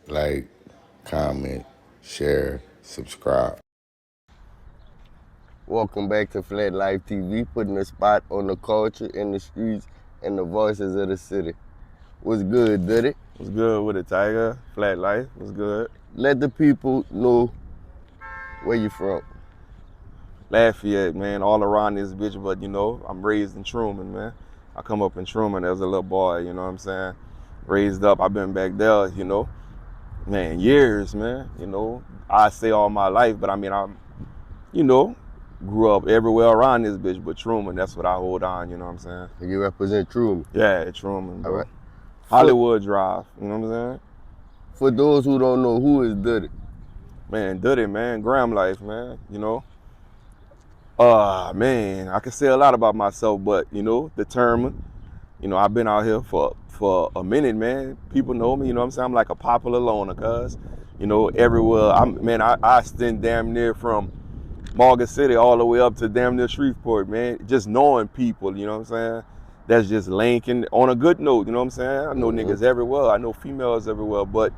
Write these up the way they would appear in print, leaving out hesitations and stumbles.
like, comment, share, subscribe. Welcome back to Flat Life TV, putting a spot on the culture, in the streets, and the voices of the city. What's good, Duddy? What's good with it, Tiger? Flat Life, what's good? Let the people know where you from. Lafayette, man, all around this bitch, but I'm raised in Truman, man. I come up in Truman as a little boy, you know what I'm saying? Raised up, I've been back there, man, years, man. I say all my life, but you know, grew up everywhere around this bitch, but Truman, that's what I hold on, you know what I'm saying? You represent Truman. Yeah, Truman, bro. All right. Hollywood Drive, you know what I'm saying? For those who don't know, who is Duddy? Man, Duddy, man, Gram Life, man, Man, I can say a lot about myself, but determined. I've been out here for a minute, man. People know me, you know what I'm saying? I'm like a popular loner, cuz, everywhere. I extend damn near from Morgan City all the way up to damn near Shreveport, man. Just knowing people, you know what I'm saying? That's just linking on a good note, you know what I'm saying? I know niggas everywhere, I know females everywhere, but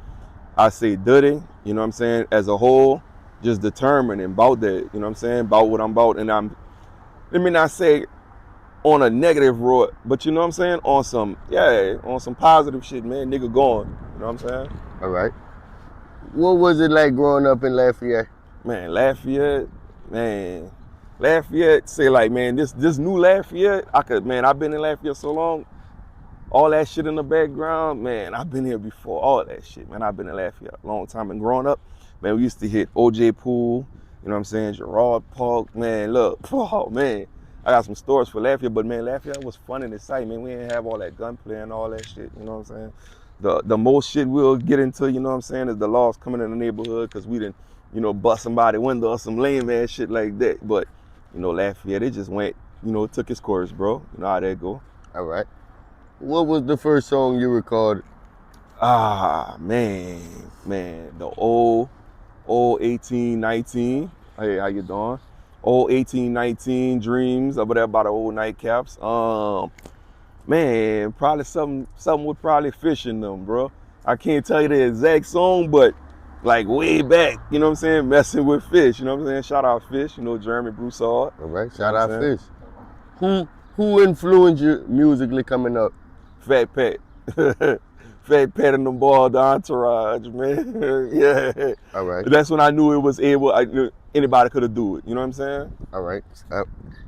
I say Duddy, you know what I'm saying, as a whole, just determined and about that, you know what I'm saying, about what I'm about. And let me not say on a negative road, but you know what I'm saying, on some positive shit, man, nigga going, you know what I'm saying? All right. What was it like growing up in Lafayette? Man, Lafayette, say like, man, this new Lafayette, I've been in Lafayette so long, all that shit in the background, man, I've been here before, all that shit, man. I've been in Lafayette a long time. And growing up, man, we used to hit OJ Pool, you know what I'm saying, Gerard Park, man, look, oh, man. I got some stories for Lafayette, but man, Lafayette was fun in the sight, man. We didn't have all that gunplay and all that shit, you know what I'm saying? The most shit we'll get into, you know what I'm saying, is the laws coming in the neighborhood because we didn't, bust somebody's window or some lame ass shit like that. But, Lafayette, it just went, took its course, bro. You know how that go. All right. What was the first song you recorded? Man, the old 1819. Hey, how you doing? Old 1819 dreams over there by the old nightcaps. Man, probably something with probably fishing them, bro. I can't tell you the exact song, but like way back, you know what I'm saying? Messing with Fish, you know what I'm saying? Shout out Fish, Jeremy Broussard. All right, shout out Fish. Who influenced you musically coming up? Fat Pat. Fat Pat and them ball, the entourage, man. Yeah. All right. That's when I knew it was anybody could have do it. You know what I'm saying? All right.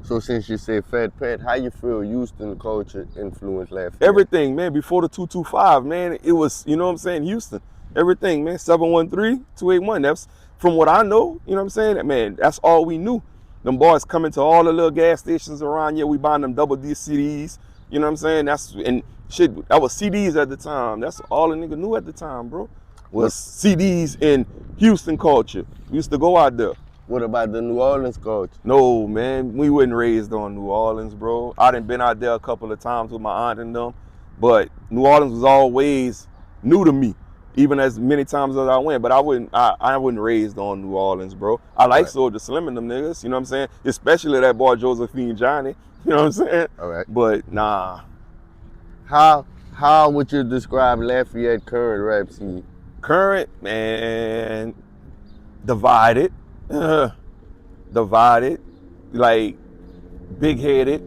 So since you say Fat Pat, how you feel Houston culture influenced Lafayette? Everything, man. Before the 225, man, it was, you know what I'm saying, Houston. Everything, man. 713-281. That's from what I know, you know what I'm saying? Man, that's all we knew. Them boys coming to all the little gas stations around here. We buying them double D CDs. You know what I'm saying? That was CDs at the time. That's all a nigga knew at the time, bro. Was CDs in Houston culture. We used to go out there. What about the New Orleans culture? No, man, we wasn't raised on New Orleans, bro. I done been out there a couple of times with my aunt and them, but New Orleans was always new to me, even as many times as I went. But I wasn't raised on New Orleans, bro. I like Soulja Slim and them niggas, you know what I'm saying? Especially that boy Josephine Johnny, you know what I'm saying? All right. But nah. How would you describe Lafayette current rap scene? Current, man, divided, like big-headed.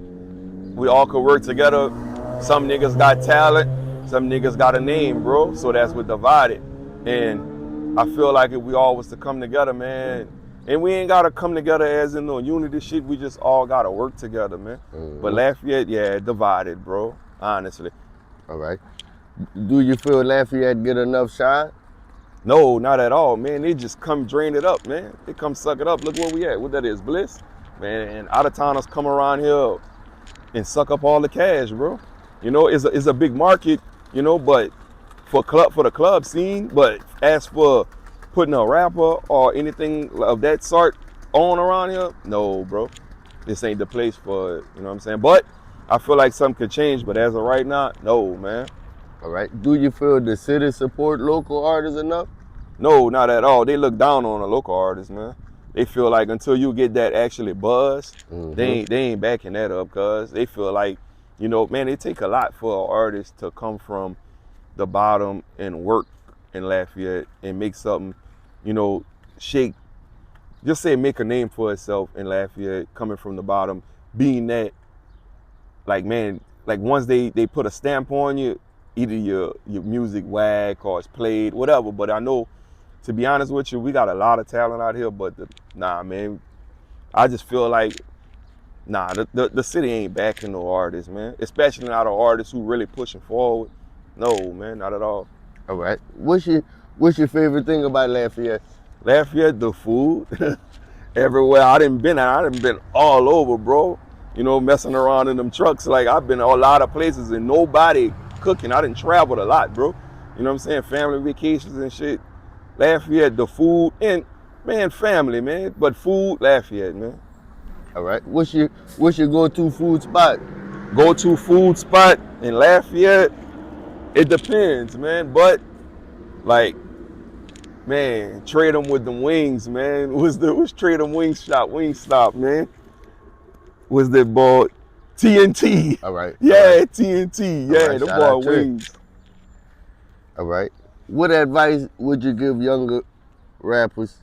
We all could work together. Some niggas got talent, some niggas got a name, bro. So that's what divided. And I feel like if we all was to come together, man, and we ain't gotta come together as in no unity shit, we just all gotta work together, man. But Lafayette, yeah, divided, bro, honestly. All right. Do you feel Lafayette get enough shine? No, not at all, man. They just come drain it up, man. They come suck it up. Look where we at. What that is, Bliss? Man, and out-of-towners come around here and suck up all the cash, bro. It's a big market, but for the club scene, but as for putting a rapper or anything of that sort on around here, no, bro. This ain't the place for it, you know what I'm saying? But I feel like something could change, but as of right now, no, man. All right. Do you feel the city support local artists enough? No, not at all. They look down on the local artists, man. They feel like until you get that actually buzz, they ain't backing that up, cuz they feel like, man, it take a lot for an artist to come from the bottom and work in Lafayette and make something, you know, shake, just say make a name for itself in Lafayette, coming from the bottom, being that, like, man, like once they put a stamp on you, either your music whack or it's played, whatever. But I know, to be honest with you, we got a lot of talent out here, but nah, man, I just feel like, nah, the city ain't backing no artists, man. Especially not an artist who really pushing forward. No, man, not at all. All right. What's your favorite thing about Lafayette? Lafayette, the food. Everywhere I done been all over, bro. You know, messing around in them trucks. Like, I've been a lot of places and nobody cooking. I done traveled a lot, bro. You know what I'm saying? Family vacations and shit. Lafayette, the food, and man, family, man. But food, Lafayette, man. All right. What's your go-to food spot? Go-to food spot in Lafayette? It depends, man. But like, man, trade them with them wings, man. Was trade them Wingstop, man. Was that boy TNT? All right. Yeah, all right. TNT. All Yeah, right, the shout boy out to it. wings. All right. What advice would you give younger rappers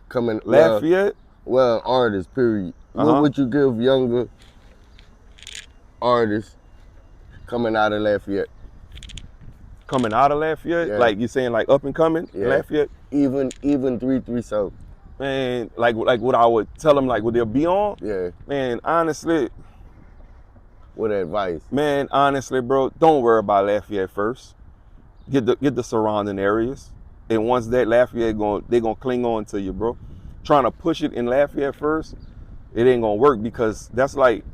coming? Lafayette? Well, artists. Period. What would you give younger artists coming out of Lafayette? Coming out of Lafayette? Yeah. Like you saying, like up and coming? Yeah. Lafayette? Even 337. Man, like what I would tell them, like, would they be on? Yeah. Man, honestly. What advice? Man, honestly, bro, don't worry about Lafayette first. Get the surrounding areas, and once that Lafayette they gonna cling on to you, bro. Trying to push it in Lafayette first, it ain't gonna work, because that's like,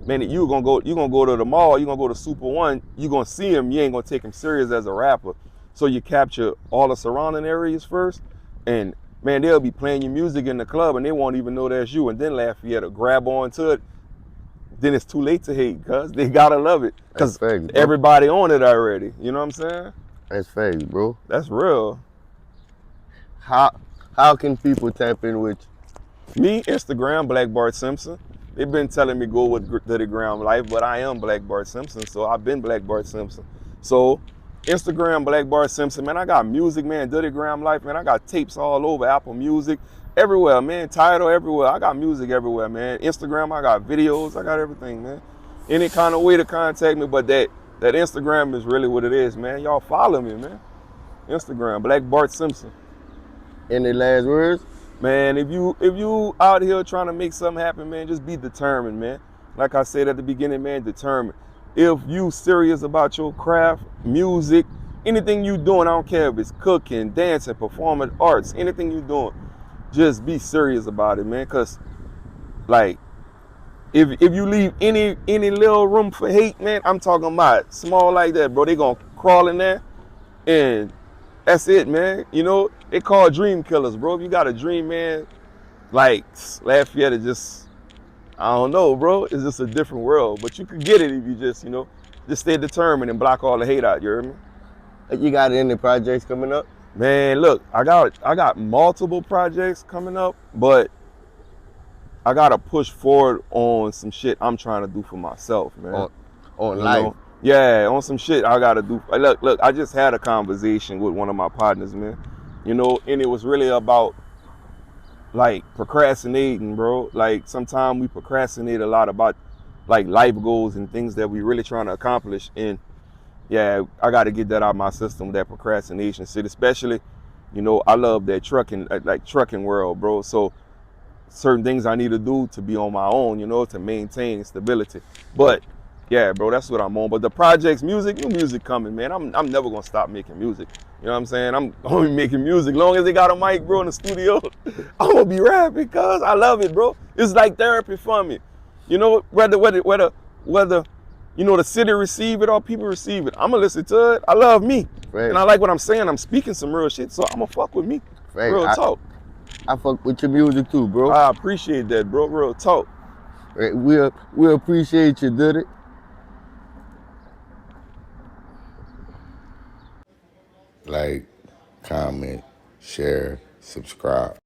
man, you gonna go to the mall, you gonna go to Super One, you gonna see him, you ain't gonna take him serious as a rapper. So you capture all the surrounding areas first, and man, they'll be playing your music in the club and they won't even know that's you, and then Lafayette will grab onto it. Then it's too late to hate, cuz they gotta love it, because everybody on it already. You know what I'm saying? That's facts, bro. That's real. How can people tap in with you? Me, Instagram, Black Bart Simpson. They've been telling me go with Duddy Gram Life, but I am Black Bart Simpson, so I've been Black Bart Simpson. So Instagram, Black Bart Simpson, man. I got music, man. Duddy Gram Life, man. I got tapes all over, Apple Music, everywhere, man. Tidal, everywhere. I got music everywhere, man. Instagram, I got videos, I got everything, man. Any kind of way to contact me, but that Instagram is really what it is, man. Y'all follow me, man. Instagram, Black Bart Simpson. Any last words? Man, if you out here trying to make something happen, man, just be determined, man. Like I said at the beginning, man, determined. If you serious about your craft, music, anything you doing, I don't care if it's cooking, dancing, performing arts, anything you doing, just be serious about it, man. Cause like, if you leave any little room for hate, man, I'm talking about small like that, bro. They gonna crawl in there, and that's it, man. You know, they call dream killers, bro. If you got a dream, man, like Lafayette is just, I don't know, bro. It's just a different world. But you could get it if you just, you know, just stay determined and block all the hate out. You hear me? You got any projects coming up? Man, look, I got multiple projects coming up, but I gotta push forward on some shit I'm trying to do for myself, man. On life. Know? Yeah, on some shit I gotta do. Look, I just had a conversation with one of my partners, man. You know, and it was really about like procrastinating, bro. Like sometimes we procrastinate a lot about like life goals and things that we really trying to accomplish. And yeah, I gotta get that out of my system, that procrastination shit. Especially, you know, I love that trucking world, bro. So certain things I need to do to be on my own, you know, to maintain stability. But yeah, bro, that's what I'm on. But the projects, new music coming, man. I'm never gonna stop making music. You know what I'm saying? I'm only making music. Long as they got a mic, bro, in the studio, I'm gonna be rapping, cuz I love it, bro. It's like therapy for me. You know, whether you know the city receive it or people receive it, I'm gonna listen to it. I love me. Right. And I like what I'm saying. I'm speaking some real shit, so I'm gonna fuck with me. Right. Real talk. I fuck with your music too, bro. I appreciate that, bro. Real talk. Right. We appreciate you, Duddy. Like, comment, share, subscribe.